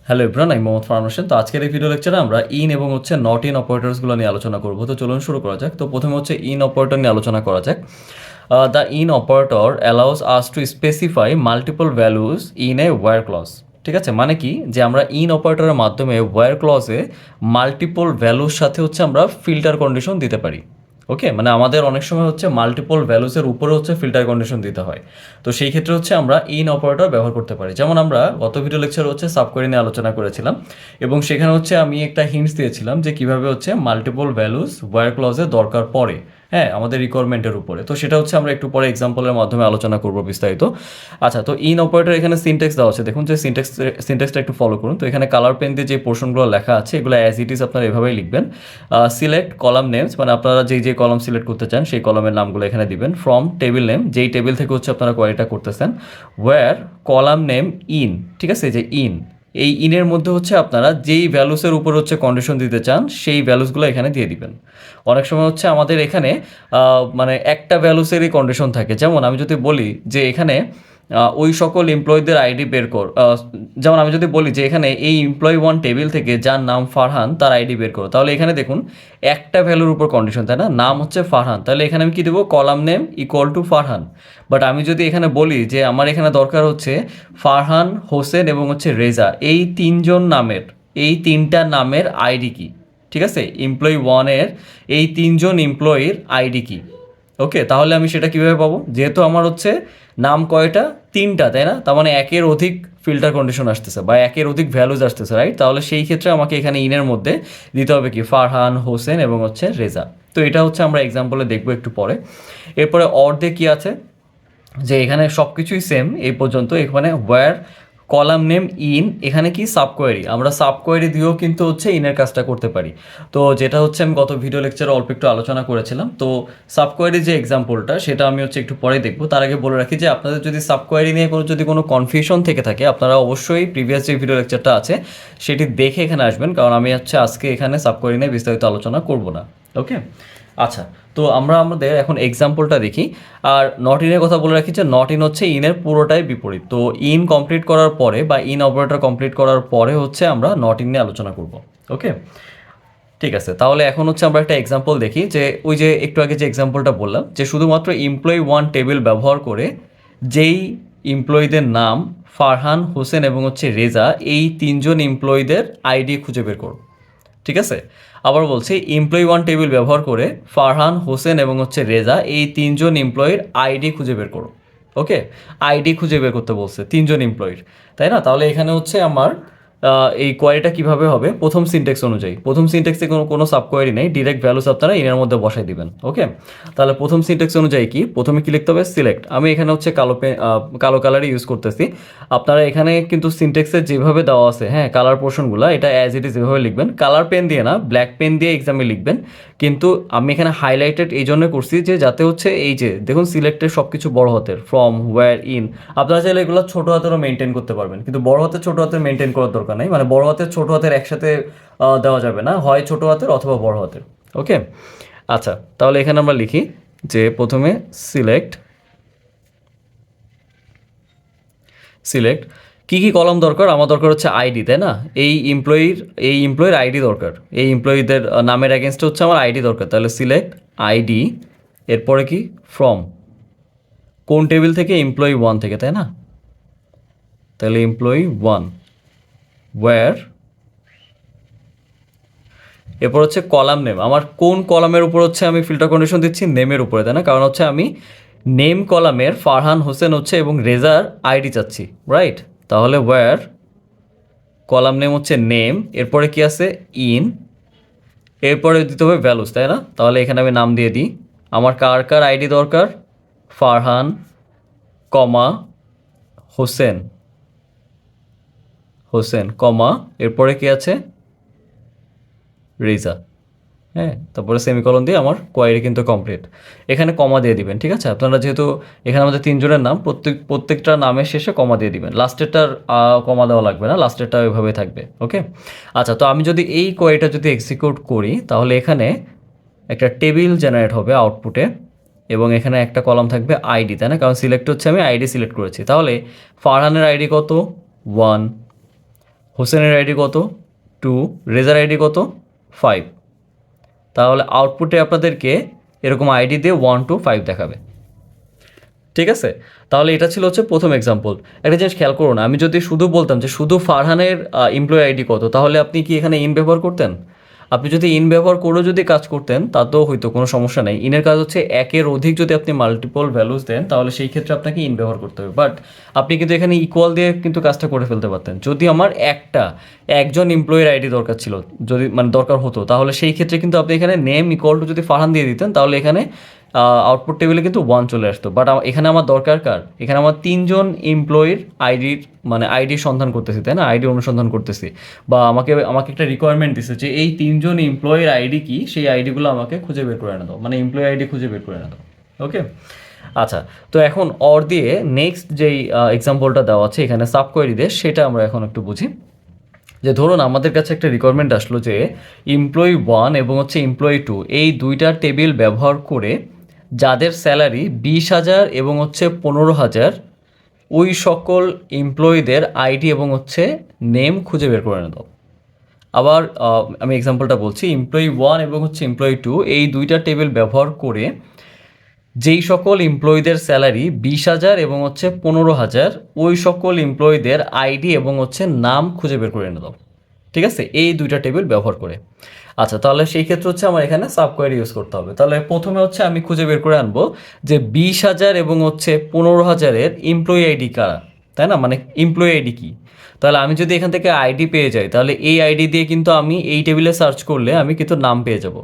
Hello everyone, আমি মোহাম্মদ ফারহান হোসেন। তো আজকের এই ভিডিও লেকচারে আমরা ইন এবং নট ইন অপারেটরসগুলো নিয়ে আলোচনা করব। তো চলুন শুরু করা যাক। তো প্রথমে ইন অপারেটর নিয়ে আলোচনা করা যাক। The in operator allows us to specify multiple values in a where clause. ঠিক আছে, মানে কি যে আমরা ইন অপারেটরের মাধ্যমে ওয়্যার ক্লজে মাল্টিপল ভ্যালুর সাথে আমরা ফিল্টার কন্ডিশন দিতে পারি। ওকে, মানে আমাদের অনেক সময় মাল্টিপল ভ্যালুসের উপরে ফিল্টার কন্ডিশন দিতে হয়। তো সেই ক্ষেত্রে আমরা ইন অপারেটর ব্যবহার করতে পারি। যেমন আমরা গত ভিডিও লেকচার সাবকোয়েরি নিয়ে আলোচনা করেছিলাম এবং সেখানে আমি একটা হিন্টস দিয়েছিলাম যে কিভাবে মাল্টিপল ভ্যালুস ওয়্যার ক্লজে দরকার পড়ে, হ্যাঁ, আমাদের রিকোয়ারমেন্টের উপরে। তো সেটা আমরা একটু পরে এক্সাম্পলের মাধ্যমে আলোচনা করব বিস্তারিত। আচ্ছা, তো ইন অপারেটর এখানে সিনটেক্স দেওয়া আছে, দেখুন যে সিনটেক্সটা একটু ফলো করুন। তো এখানে কালার পেন দিয়ে যে পোর্শনগুলো লেখা আছে এগুলো অ্যাজ ইট ইজ আপনারা এভাবেই লিখবেন। সিলেক্ট কলাম নেমস, মানে আপনারা যে কলাম সিলেক্ট করতে চান সেই কলামের নামগুলো এখানে দিবেন। ফ্রম টেবিল নেম, যেই টেবিল থেকে আপনারা কোয়ারিটা করতেছেন। ওয়্যার কলাম নেম ইন, ঠিক আছে, যে ইন, এই ইনের মধ্যে আপনারা যেই ভ্যালুসের উপর কন্ডিশন দিতে চান সেই ভ্যালুসগুলো এখানে দিয়ে দিবেন। অনেক সময় আমাদের এখানে মানে একটা ভ্যালুসেরই কন্ডিশন থাকে। যেমন আমি যদি বলি যে এখানে ওই সকল এমপ্লয়ীদের আইডি বের কর, যেমন আমি যদি বলি যে এখানে এই এমপ্লয়ি ওয়ান টেবিল থেকে যার নাম ফারহান তার আইডি বের করো, তাহলে এখানে দেখুন একটা ভ্যালুর উপর কন্ডিশন, তাই না? নাম ফারহান, তাহলে এখানে আমি কি দেবো, column name equal to Farhan. But আমি যদি এখানে বলি যে আমার এখানে দরকার ফারহান, হোসেন এবং রেজা, এই তিনজন নামের, এই তিনটা নামের আইডি কি, ঠিক আছে, এমপ্লয়ি ওয়ানের এই তিনজন এমপ্লয়ির আইডি কি। ওকে, তাহলে আমি সেটা কীভাবে পাবো? যেহেতু আমার নাম কয়টা, তিনটা, তাই না? তার মানে একের অধিক ফিল্টার কন্ডিশন আসতেছে বা একের অধিক ভ্যালুজ আসতেছে, রাইট? তাহলে সেই ক্ষেত্রে আমাকে এখানে ইনের মধ্যে দিতে হবে কি, ফারহান, হোসেন এবং রেজা। তো এটা আমরা এক্সাম্পলে দেখবো একটু পরে। এরপরে অর দিয়ে কী আছে, যে এখানে সব কিছুই সেম এই পর্যন্ত। এখানে ওয়্যার কলাম নেম ইন, এখানে কি সাবকোয়েরি, আমরা সাবকোয়েরি দিয়েও কিন্তু ইনের কাজটা করতে পারি। তো যেটা আমি গত ভিডিও লেকচারে অল্প একটু আলোচনা করেছিলাম। তো সাবকোয়েরি যে এক্সাম্পলটা সেটা আমি একটু পরে দেখবো। তার আগে বলে রাখি যে আপনাদের যদি সাবকোয়েরি নিয়ে কোনো কনফিউশন থেকে থাকে, আপনারা অবশ্যই প্রিভিয়াস যে ভিডিও লেকচারটা আছে সেটি দেখে এখানে আসবেন, কারণ আমি আজকে এখানে সাবকোয়েরি নিয়ে বিস্তারিত আলোচনা করব না। ওকে, আচ্ছা, তো আমরা আমাদের এখন এক্সাম্পলটা দেখি। আর নট ইনের কথা বলে রাখি যে নট ইন ইনের পুরোটাই বিপরীত। তো ইন কমপ্লিট করার পরে বা ইন অপারেটর কমপ্লিট করার পরে আমরা নট ইন নিয়ে আলোচনা করব। ওকে, ঠিক আছে, তাহলে এখন আমরা একটা এক্সাম্পল দেখি। যে ওই যে একটু আগে যে এক্সাম্পলটা বললাম যে শুধুমাত্র এমপ্লয়ি ওয়ান টেবিল ব্যবহার করে যেই এমপ্লয়ীদের নাম ফারহান, হোসেন এবং রেজা, এই তিনজন এমপ্লয়ীদের আইডি খুঁজে বের করো। ঠিক আছে, আবার বলছি, এমপ্লয়ি ওয়ান টেবিল ব্যবহার করে ফারহান, হোসেন এবং রেজা, এই তিনজন এমপ্লয়ির আইডি খুঁজে বের করো। ওকে, আইডি খুঁজে বের করতে বলছে তিনজন এমপ্লয়ির, তাই না? তাহলে এখানে আমার এই কোয়ারিটা কীভাবে হবে, প্রথম সিনটেক্স অনুযায়ী। প্রথম সিনটেক্সে কোনো সাব কোয়ারি নেই, ডিরেক্ট ভ্যালুস আপনারা ইনের মধ্যে বসাই দিবেন। ওকে, তাহলে প্রথম সিনটেক্স অনুযায়ী কি, প্রথমে কি লিখতে হবে, সিলেক্ট। আমি এখানে কালো কালারই ইউজ করতেছি। আপনারা এখানে কিন্তু সিনটেক্সের যেভাবে দেওয়া আছে, হ্যাঁ, কালার পোর্শনগুলো এটা অ্যাজ ইট ইজ এভাবে লিখবেন। কালার পেন দিয়ে না, ব্ল্যাক পেন দিয়ে এক্সামে লিখবেন। কিন্তু আমি এখানে হাইলাইটেড এই জন্য করছি যে যাতে এই যে দেখুন সিলেক্টের সব কিছু বড় হাতের, ফ্রম, ওয়্যার, ইন। আপনারা চাইলে এগুলো ছোটো হাতেরও মেনটেন করতে পারবেন, কিন্তু বড় হাতের ছোটো হাতের মেনটেন করার দরকার নেই। মানে বড় হাতের ছোটো হাতের একসাথে দেওয়া যাবে না, হয় ছোটো হাতের অথবা বড় হাতের। ওকে, আচ্ছা, তাহলে এখানে আমরা লিখি যে প্রথমে সিলেক্ট কী কী কলাম দরকার, আমার দরকার আইডি, তাই না? এই এমপ্লয়ির আইডি দরকার, এই এমপ্লয়ীদের নামের অ্যাগেনস্টে আমার আইডি দরকার। তাহলে সিলেক্ট আইডি, এরপরে কি, ফ্রম, কোন টেবিল থেকে, এমপ্লয়ি ওয়ান থেকে, তাই না? তাহলে এমপ্লয়ি ওয়ান, ওয়্যার, এরপর কলাম নেম, আমার কোন কলামের উপর আমি ফিল্টার কন্ডিশন দিচ্ছি, নেমের উপরে, তাই না? কারণ আমি নেম কলামের ফারহান, হোসেন এবং রেজার আইডি চাচ্ছি, রাইট? তাহলে ওয়্যার কলাম নেম নেম, এরপরে কি আছে, ইন, এরপরে দিতে হবে ভ্যালুস, তাই না? তাহলে এখানে আমি নাম দিয়ে দিই, আমার কার কার আইডি দরকার, ফারহান, কমা, হোসেন, কমা, এরপরে কি আছে, রেজা, হ্যাঁ, তারপরে সেমিকলন দিয়ে আমার কোয়ারি কিন্তু কমপ্লিট। এখানে কমা দিয়ে দিবেন, ঠিক আছে? আপনারা যেহেতু এখানে আমাদের তিনজনের নাম, প্রত্যেকটা নামের শেষে কমা দিয়ে দিবেন। লাস্টেরটার কমা দেওয়া লাগবে না, লাস্টেরটা ওইভাবে থাকবে। ওকে, আচ্ছা, তো আমি যদি এই কোয়ারিটা এক্সিকিউট করি তাহলে এখানে একটা টেবিল জেনারেট হবে আউটপুটে এবং এখানে একটা কলাম থাকবে আইডি, তাই না? কারণ সিলেক্ট আমি আইডি সিলেক্ট করেছি। তাহলে ফারহানের আইডি কত, 1, হোসেনের আইডি কত 2, রেজার আইডি কত 5। তাহলে আউটপুটে আপনাদেরকে এরকম আইডি দিয়ে 1 to 5 দেখাবে। ঠিক আছে, তাহলে এটা ছিল হচ্ছে প্রথম এক্সাম্পল। একটা জিনিস খেয়াল করুন, আমি যদি শুধু বলতাম যে শুধু ফারহানের এমপ্লয়ি আইডি কত, তাহলে আপনি কি এখানে ইন ব্যবহার করতেন? আপনি যদি ইন ব্যবহার করেও যদি কাজ করতেন তাতেও হয়তো কোনো সমস্যা নেই। ইনের কাজ হচ্ছে একের অধিক যদি আপনি মাল্টিপল ভ্যালুস দেন তাহলে সেই ক্ষেত্রে আপনাকে ইন ব্যবহার করতে হবে। বাট আপনি কিন্তু এখানে ইকুয়াল দিয়ে কিন্তু কাজটা করে ফেলতে পারতেন। যদি আমার একজন এমপ্লয়ির আইডি দরকার ছিল, যদি মানে দরকার হতো, তাহলে সেই ক্ষেত্রে কিন্তু আপনি এখানে নেম ইকুয়াল টু যদি ফারহান দিয়ে দিতেন তাহলে এখানে আউটপুট টেবিলে কিন্তু 1 চলে আসতো। বাট এখানে আমার দরকার কার? এখানে আমার 3জন এমপ্লয়ির আইডির মানে আইডি সন্ধান করতেছি, তাই না? আইডি অনুসন্ধান করতেছি, বা আমাকে আমাকে একটা রিকোয়ারমেন্ট দিচ্ছে যে এই 3জন এমপ্লয়ির আইডি কি, সেই আইডিগুলো আমাকে খুঁজে বের করে এনে দাও, মানে এমপ্লয়ি আইডি খুঁজে বের করে এনে দাও। ওকে, আচ্ছা, তো এখন অর দিয়ে নেক্সট যেই এক্সাম্পলটা দেওয়া আছে এখানে সাব কোয়েরি দিয়ে, সেটা আমরা এখন একটু বুঝি। যে ধরুন আমাদের কাছে একটা রিকোয়ারমেন্ট আসলো যে এমপ্লয়ি 1 এবং হচ্ছে এমপ্লয়ি 2 এই দুইটা টেবিল ব্যবহার করে যাদের স্যালারি 20,000 এবং হচ্ছে 15,000 ওই সকল এমপ্লয়ীদের আইডি এবং হচ্ছে নেম খুঁজে বের করে এনে দাও। আবার আমি এক্সাম্পলটা বলছি, এমপ্লয়ি 1 এবং হচ্ছে এমপ্লয়ি 2 এই দুইটা টেবিল ব্যবহার করে যেই সকল এমপ্লয়ীদের স্যালারি 20,000 এবং হচ্ছে 15,000 ওই সকল এমপ্লয়ীদের আইডি এবং হচ্ছে নাম খুঁজে বের করে এনে দাও। ঠিক আছে, এই দুইটা টেবিল ব্যবহার করে। আচ্ছা, তাহলে সেই ক্ষেত্রে হচ্ছে আমার এখানে সাবকোয়ারি ইউজ করতে হবে। তাহলে প্রথমে হচ্ছে আমি খুঁজে বের করে আনবো যে 20,000 এবং হচ্ছে 15,000-এর এমপ্লয়ি আইডি কারা, তাই না? মানে এমপ্লয়ি আইডি কি। তাহলে আমি যদি এখান থেকে আইডি পেয়ে যাই তাহলে এই আইডি দিয়ে কিন্তু আমি এই টেবিলে সার্চ করলে আমি কিন্তু নাম পেয়ে যাব,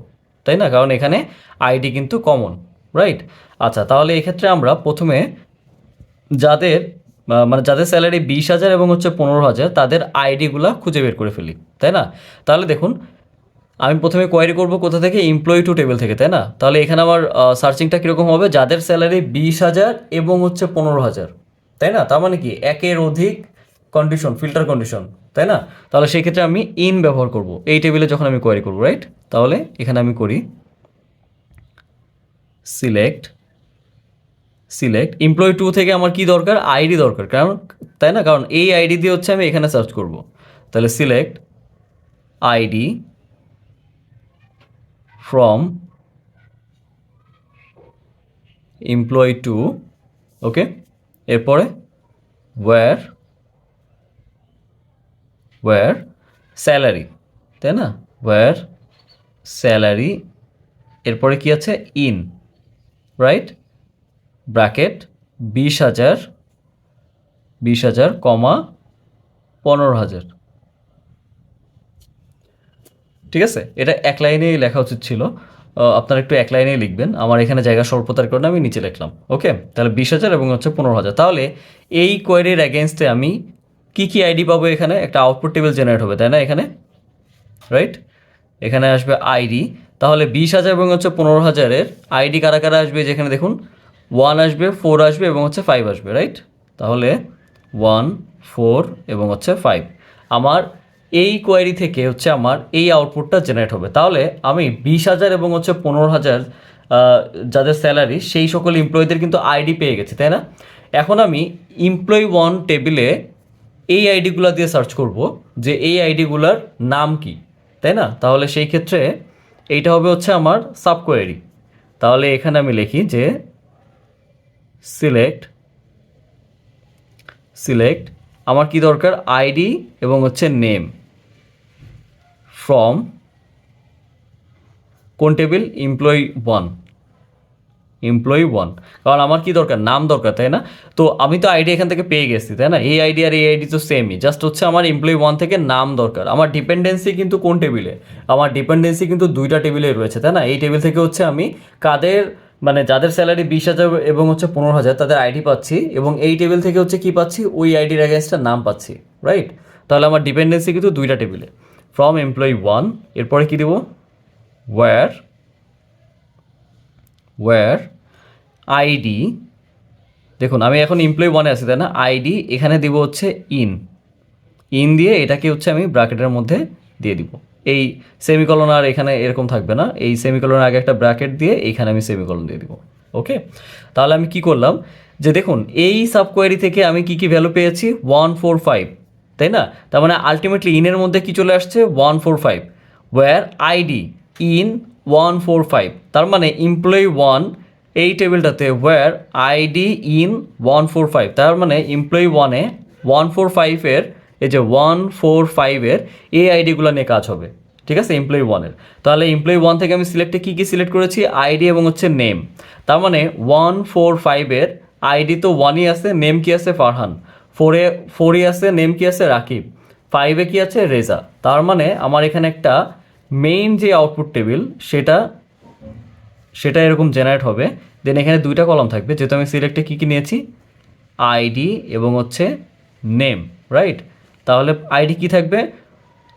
তাই না? কারণ এখানে আইডি কিন্তু কমন, রাইট? আচ্ছা, তাহলে এক্ষেত্রে আমরা প্রথমে যাদের মানে যাদের স্যালারি 20,000 এবং হচ্ছে 15,000 তাদের আইডিগুলো খুঁজে বের করে ফেলি, তাই না? তাহলে দেখুন আমি প্রথমে কোয়ারি করব কোথা থেকে? এমপ্লয়ি টু টেবিল থেকে, তাই না? তাহলে এখানে আমার সার্চিংটা কীরকম হবে? যাদের স্যালারি 20,000 এবং হচ্ছে 15,000, তাই না? তার মানে কি একের অধিক কন্ডিশন, ফিল্টার কন্ডিশন, তাই না? তাহলে সেই ক্ষেত্রে আমি ইন ব্যবহার করব এই টেবিলে যখন আমি কোয়ারি করব, রাইট? তাহলে এখানে আমি করি সিলেক্ট এমপ্লয়ি 2 থেকে আমার কি দরকার? আইডি দরকার, কারণ তাই না? কারণ এই আইডি দিয়ে হচ্ছে আমি এখানে সার্চ করব। তাহলে সিলেক্ট আইডি ফ্রম এমপ্লয়ি 2, ওকে। এরপরে ওয়্যার স্যালারি, তাই না? ওয়্যার স্যালারি, এরপরে কি আছে? In, right? ব্র্যাকেট 20,000 কমা 15,000। ঠিক আছে, এটা এক লাইনেই লেখা উচিত ছিল, আপনারা একটু এক লাইনেই লিখবেন। আমার এখানে জায়গা স্বল্পতার কারণে আমি নিচে লিখলাম। ওকে, তাহলে 20,000 এবং হচ্ছে 15,000। তাহলে এই কোয়েরির অ্যাগেনস্টে আমি কি আইডি পাবো? এখানে একটা আউটপুট টেবিল জেনারেট হবে, তাই না? এখানে, রাইট? এখানে আসবে আইডি। তাহলে 20,000 এবং হচ্ছে 15,000-এর আইডি কারা কারা আসবে? যেখানে দেখুন 1 আসবে, 4 আসবে এবং হচ্ছে 5 আসবে, রাইট? তাহলে 1, 4 এবং হচ্ছে 5 আমার এই কোয়ারি থেকে হচ্ছে আমার এই আউটপুটটা জেনারেট হবে। তাহলে আমি 20,000 এবং হচ্ছে 15,000 যাদের স্যালারি সেই সকল এমপ্লয়ীদের কিন্তু আইডি পেয়ে গেছি, তাই না? এখন আমি এমপ্লয়ি 1 টেবিলে এই আইডিগুলো দিয়ে সার্চ করব যে এই আইডিগুলোর নাম কি, তাই না? তাহলে সেই ক্ষেত্রে এইটা হবে হচ্ছে আমার সাব কোয়েরি। তাহলে এখানে আমি লিখি যে সিলেক্ট আমার কি দরকার? আইডি এবং হচ্ছে নেম ফ্রম কোন টেবিল? এমপ্লয়ি 1, কারণ আমার কি দরকার? নাম দরকার, তাই না? তো আমি তো আইডি এখান থেকে পেয়ে গেছি, তাই না? এই আইডি আর এই আইডি তো সেমই, জাস্ট হচ্ছে আমার এমপ্লয়ি 1 থেকে নাম দরকার। আমার ডিপেন্ডেন্সি কিন্তু কোন টেবিলে? আমার ডিপেন্ডেন্সি কিন্তু দুইটা টেবিলে রয়েছে, তাই না? এই টেবিল থেকে হচ্ছে আমি কাদের মানে যাদের স্যালারি 20,000 এবং হচ্ছে 15,000 তাদের আইডি পাচ্ছি, এবং এই টেবিল থেকে হচ্ছে কি পাচ্ছি? ওই আইডির অ্যাগেন্স্টে নাম পাচ্ছি, রাইট? তাহলে আমার ডিপেন্ডেন্সি কিন্তু দুইটা টেবিলে। ফ্রম এমপ্লয়ি 1, এরপরে কি দেবো? ওয়্যার আইডি, দেখুন আমি এখন এমপ্লয়ি 1-এ আছি, তাই না? আইডি এখানে দিব হচ্ছে ইন দিয়ে এটাকে হচ্ছে আমি ব্র্যাকেটের মধ্যে দিয়ে দিব। এই সেমিকলন আর এখানে এরকম থাকবে না, এই সেমিকলনের আগে একটা ব্র্যাকেট দিয়ে এইখানে আমি সেমিকলন দিয়ে দিব। ওকে, তাহলে আমি কি করলাম যে দেখুন এই সাব কোয়েরি থেকে আমি কি ভ্যালু পেয়েছি? 1, 4, 5, তাই না? তার মানে আলটিমেটলি ইনের মধ্যে কি চলে আসছে 145, ওয়্যার আইডি ইন 145, তার মানে এমপ্লয়ি 1 এই টেবিলটাতে ওয়্যার আইডি ইন 145, তার মানে এমপ্লয়ি 1-এ 145-এর এই যে 145-এর এই আইডিগুলো নিয়ে কাজ হবে, ঠিক আছে, এমপ্লয়ি 1-এর। তাহলে এমপ্লয়ি 1 থেকে আমি সিলেক্টে কী কী সিলেক্ট করেছি, আইডি এবং হচ্ছে নেম। তার মানে 145-এর আইডি তো 1ই আছে, নেম কি আছে ফারহান, 4-এ আছে নেম কি আছে রাকিব, 5-এ কি আছে রেজা। তার মানে আমার এখানে একটা মেইন যে আউটপুট টেবিল সেটা এরকম জেনারেট হবে। দেন এখানে দুইটা কলাম থাকবে, যেহেতু আমি সিলেক্টে কী কী নিয়েছি, আইডি এবং হচ্ছে নেম, রাইট। তাহলে আইডি কি থাকবে,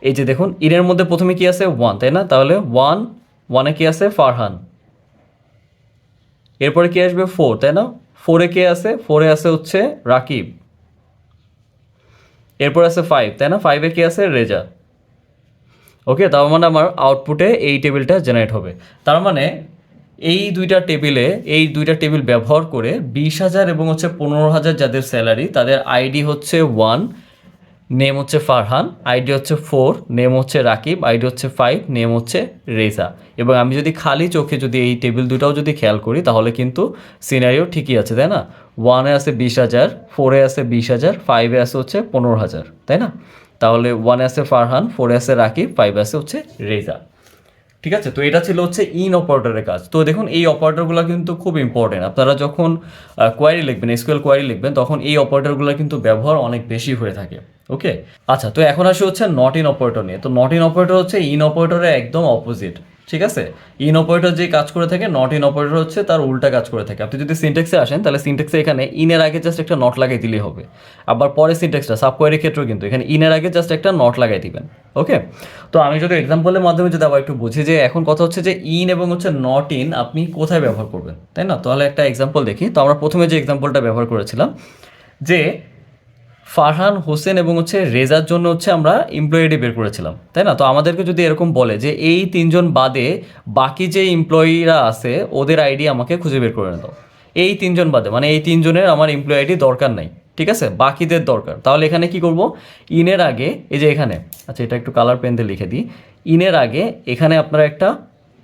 এই যে দেখুন ইনের মধ্যে প্রথমে কি আছে 1, তাই না? তাহলে 1-এ কি আছে ফারহান, এরপরে কি আসবে 4, তাই না? 4-এ কে আছে, 4-এ আছে হচ্ছে রাকিব, এরপর আছে 5, তাই না? 5-এ কি আছে রেজা। ওকে, তার মানে আমার আউটপুটে এই টেবিলটা জেনারেট হবে। তার মানে এই দুইটা টেবিল ব্যবহার করে 20,000 এবং হচ্ছে 15,000 যাদের স্যালারি, তাদের আইডি হচ্ছে 1, নেম হচ্ছে ফারহান, আইডি হচ্ছে 4, নেম হচ্ছে রাকিব, আইডি হচ্ছে 5, নেম হচ্ছে রেজা। এবং আমি যদি খালি চোখে যদি এই টেবিল দুটাও যদি খেয়াল করি তাহলে কিন্তু সিনারিও ঠিকই আছে, তাই না? 1-এ আছে 20,000, 4-এ আছে 20,000, 5-এ আছে হচ্ছে 15,000, তাই না? তাহলে 1-এ আছে ফারহান, 4-এ আছে রাকিব, 5-এ আছে হচ্ছে রেজা। ঠিক আছে, তো এটা ছিল হচ্ছে ইন অপারেটরের কাজ। তো দেখুন এই অপারেটরগুলো কিন্তু খুব ইম্পর্টেন্ট। আপনারা যখন কোয়ারি লিখবেন, এসকিউএল কোয়ারি লিখবেন, তখন এই অপারেটরগুলো কিন্তু ব্যবহার অনেক বেশি হয়ে থাকে। ওকে, আচ্ছা, তো এখন আসি হচ্ছে নট ইন অপারেটর নিয়ে। তো নট ইন অপারেটর হচ্ছে ইন অপারেটরের একদম অপোজিট, ঠিক আছে? ইন অপারেটর যে কাজ করে থাকে, নট ইন অপারেটর হচ্ছে তার উল্টা কাজ করে থাকে। আপনি যদি সিনটেক্সে আসেন তাহলে সিনটেক্সে এখানে ইনের আগে জাস্ট একটা নট লাগাই দিলেই হবে। আবার পরে সিনটেক্সটা সাব কোয়ারির ক্ষেত্রেও কিন্তু এখানে ইনের আগে জাস্ট একটা নট লাগাই দিবেন। ওকে, তো আমি যদি এক্সাম্পলের মাধ্যমে যদি আবার একটু বুঝি যে এখন কথা হচ্ছে যে ইন এবং হচ্ছে নট ইন আপনি কোথায় ব্যবহার করবেন, তাই না? তাহলে একটা এক্সাম্পল দেখি। তো আমরা প্রথমে যে এক্সাম্পলটা ব্যবহার করেছিলাম যে ফারহান, হোসেন এবং হচ্ছে রেজার জন্য হচ্ছে আমরা এমপ্লয়ি আইডি বের করেছিলাম, তাই না? তো আমাদেরকে যদি এরকম বলে যে এই তিনজন বাদে বাকি যে এমপ্লয়িরা আছে ওদের আইডি আমাকে খুঁজে বের করে দাও, এই তিনজন বাদে, মানে এই তিনজনের আমার এমপ্লয়ি আইডি দরকার নাই, ঠিক আছে, বাকিদের দরকার। তাহলে এখানে কি করব, ইনের আগে এই যে এখানে, আচ্ছা এটা একটু কালার পেন দিয়ে লিখে দিই, ইনের আগে এখানে আপনারা একটা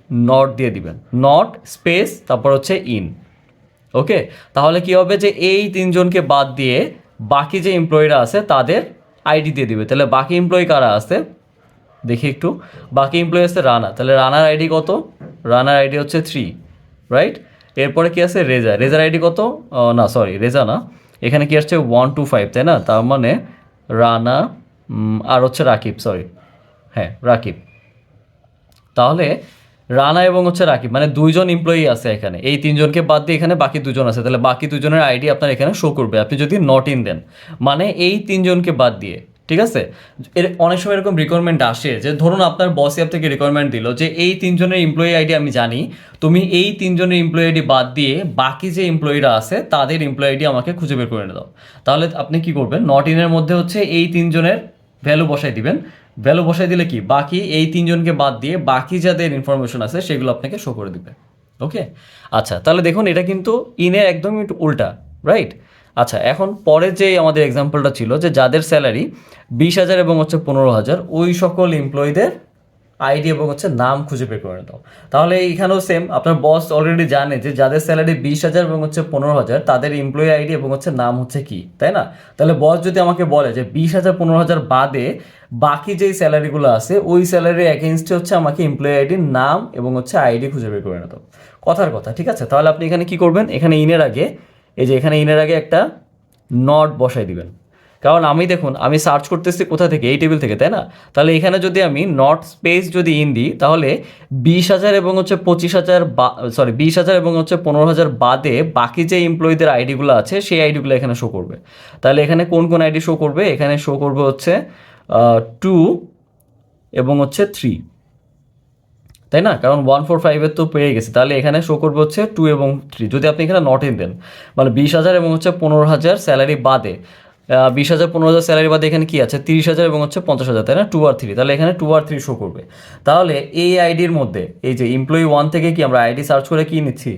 নট দিয়ে দিবেন, নট স্পেস তারপর হচ্ছে ইন। ওকে, তাহলে কি হবে যে এই তিনজনকে বাদ দিয়ে বাকি যে এমপ্লয়িরা আছে তাদের আইডি দিয়ে দিবে। তাহলে বাকি এমপ্লয়ি কারা আছে দেখি একটু, বাকি এমপ্লয়ি আছে রানা, তাহলে রানার আইডি কত, রানার আইডি হচ্ছে 3, রাইট। এরপরে কি আছে রেজার আইডি কত, না সরি রেজা না, এখানে কি আসছে 125, তাই না? তার মানে রানা আর হচ্ছে রাকিব, সরি হ্যাঁ রাকিব। তাহলে রানা এবং হচ্ছে রাকিব মানে দুইজন এমপ্লয়ি আছে এখানে, এই তিনজনকে বাদ দিয়ে এখানে বাকি দুজন আছে, তাহলে বাকি দুজনের আইডি আপনার এখানে শো করবে আপনি যদি নট ইন দেন, মানে এই তিনজনকে বাদ দিয়ে, ঠিক আছে? এর অনেক সময় এরকম রিকোয়ারমেন্ট আসে যে ধরুন আপনার বস থেকে রিকোয়ারমেন্ট দিল যে এই তিনজনের এমপ্লয়ি আইডি আমি জানি, তুমি এই তিনজনের এমপ্লয়ি আইডি বাদ দিয়ে বাকি যে এমপ্লয়িরা আছে তাদের এমপ্লয়ি আইডি আমাকে খুঁজে বের করে দাও। তাহলে আপনি কি করবেন, নট ইনের মধ্যে হচ্ছে এই তিনজনের ভ্যালু বসাই দিবেন, ভ্যালু বসাই দিলে কি বাকি এই তিনজনকে বাদ দিয়ে বাকি যাদের ইনফরমেশন আছে সেগুলো আপনাকে শো করে দিবে। ওকে, আচ্ছা, তাহলে দেখুন এটা কিন্তু ইনের একদমই একটু উল্টা, রাইট? আচ্ছা, এখন পরে যে আমাদের এক্সাম্পলটা ছিল যে যাদের স্যালারি 20,000 এবং হচ্ছে 15,000 ওই সকল এমপ্লয়ীদের আইডি এবং হচ্ছে নাম খুঁজে বের করে দাও। তাহলে এইখানেও সেম, আপনার বস অলরেডি জানে যে যাদের স্যালারি 20,000 এবং হচ্ছে 15,000 তাদের এমপ্লয়ি আইডি এবং হচ্ছে নাম হচ্ছে কি, তাই না? তাহলে বস যদি আমাকে বলে যে 20,000 15,000 বাদে বাকি যেই স্যালারিগুলো আছে ওই স্যালারির অ্যাগেনস্টে হচ্ছে আমাকে এমপ্লয়ি আইডির নাম এবং হচ্ছে আইডি খুঁজে বের করে দাও, কথার কথা, ঠিক আছে? তাহলে আপনি এখানে কি করবেন, এখানে ইনের আগে এই যে এখানে ইনের আগে একটা নট বসাই দিবেন, কারণ আমি দেখুন আমি সার্চ করতেছি কোথা থেকে, এই টেবিল থেকে, তাই না? তাহলে এখানে যদি আমি নট স্পেস যদি ইন দিই তাহলে 20,000 এবং হচ্ছে 25,000 20,000 এবং হচ্ছে 15,000 বাদে বাকি যে এমপ্লয়ীদের আইডিগুলো আছে সেই আইডিগুলো এখানে শো করবে। তাহলে এখানে কোন কোন আইডি শো করবে, এখানে শো করবে হচ্ছে 2 এবং হচ্ছে 3, তাই না? কারণ 145-এর তো পেয়ে গেছে, তাহলে এখানে শো করবে হচ্ছে 2 এবং 3 যদি আপনি এখানে নট ইন দেন, মানে 20,000 এবং হচ্ছে 15,000 স্যালারি বাদে 20,000 15,000 স্যালারি বাদে এখানে কি আছে 30,000 এবং হচ্ছে 50,000, তাই না? 2 আর 3, তাহলে এখানে 2 আর 3 শো করবে। তাহলে এই আইডির মধ্যে এই যে এমপ্লয়ি 1 থেকে কি আমরা আইডি সার্চ করে কি নিচ্ছি,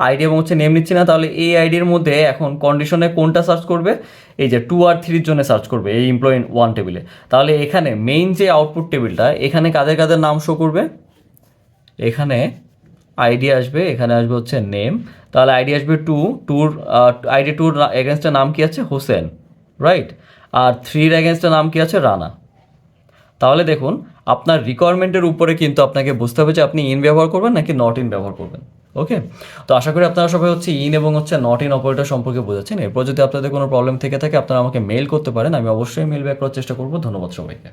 আইডি এবং হচ্ছে নেম নিচ্ছি না, তাহলে এই আইডির মধ্যে এখন কন্ডিশনে কোনটা সার্চ করবে, এই যে 2 আর 3 জন্য সার্চ করবে এই এমপ্লয়ি 1 টেবিলে। তাহলে এখানে মেইন যে আউটপুট টেবিলটা, এখানে কাদের কাদের নাম শো করবে, এখানে আইডি আসবে, এখানে আসবে হচ্ছে নেম, তাহলে আইডি আসবে 2, আইডি 2 এগেনস্টের নাম কি আছে, হোসেন, রাইট। আর 3 এগেনস্টের নাম কি আছে, রানা। তাহলে দেখুন আপনার রিকোয়ারমেন্টের উপরে কিন্তু আপনাকে বুঝতে হবে যে আপনি ইন ব্যবহার করবেন নাকি নট ইন ব্যবহার করবেন। ওকে, তো আশা করি আপনারা সবাই হচ্ছে ইন এবং হচ্ছে নট ইন অপারেটর সম্পর্কে বোঝাচ্ছেন। এরপর যদি আপনাদের কোনো প্রবলেম থেকে থাকে আপনারা আমাকে মেল করতে পারেন, আমি অবশ্যই মেল ব্যাক করার চেষ্টা করবো। ধন্যবাদ সবাইকে।